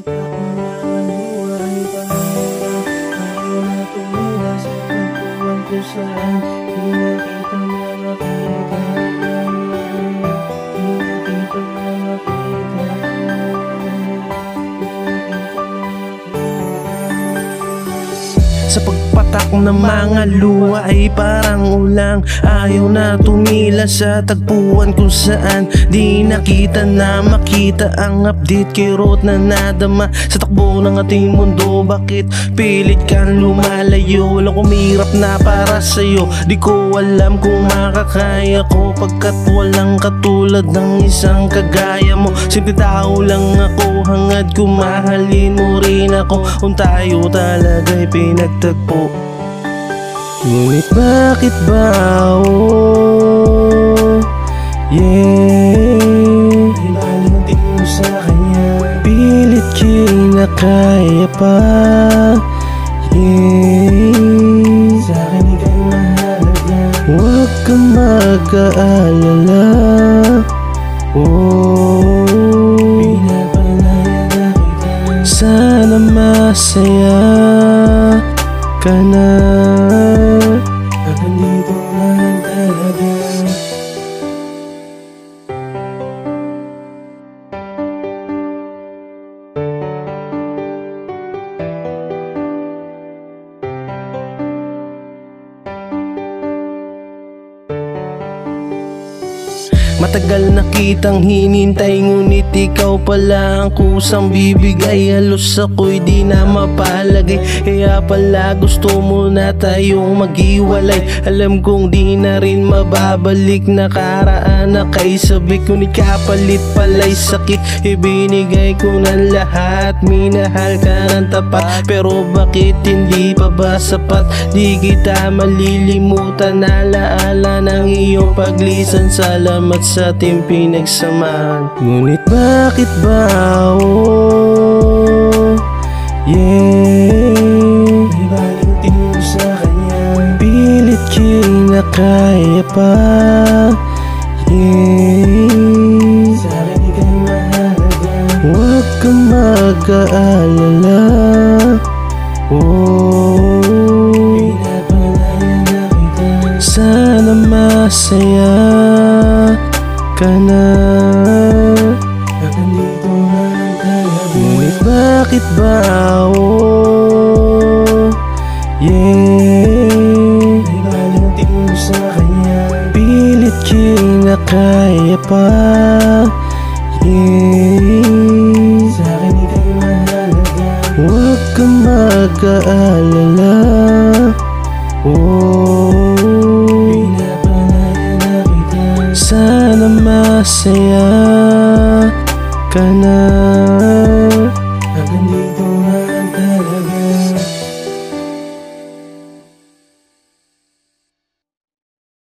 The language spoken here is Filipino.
patak ng mga luha ay pangarap. Ayaw na tumila sa tagpuan kung saan di nakita na makita. Di nakita na makita. Sa pagpatak ng mga luha ay parang ulang. Ayaw na tumila sa tagpuan kung saan di nakita na makita. Ang update kay Roth na nadama sa takbo ng ating mundo. Bakit pilit kang lumalayo? Walang kumirap na para sa'yo. Di ko alam kung makakaya ko, pagkat walang katulad ng isang kagaya mo. Simple tao lang ako, hangad ko mahalin mo rin ako. Kung tayo talaga'y pinagtagpo. Ngunit bakit ba, oh, yeah, di baling mo sa kanya, pilit kinakaya pa, yeah, sa akin ika'y mahalaga. Huwag kang mag-aalala, oh, pinapalaya na kita. Sana masaya ka na, at nandito lang talaga. Matagal na kitang hinintay, ngunit ikaw pala ang kusang bibigay. Halos ako'y di na mapalagay, kaya pala gusto mo na tayong maghiwalay. Alam kong di na rin mababalik, nakaraan na kay sabik. Ngunit kapalit pala'y sakit, ibinigay ko ng lahat. Minahal ka ng tapat, pero bakit hindi pa ba sapat? Di kita malilimutan, alaala ng iyong paglisan. Salamat sa ating pinagsamahan. Ngunit bakit ba, oh, yeah, di baling mo sa kanya, pilit kinakaya pa, yeah, sa akin ika'y mahalaga. Huwag kang mag-aalala, oh, pinapalaya na kita. Sana masaya ka na, at nandito lang talaga. Ngunit bakit ba, oh, yeah, di baling mo sa kanya, pilit kinakaya pa, yeah, sa akin ika'y mahalaga. Huwag kang mag-aalala, oh, sana masaya ka na.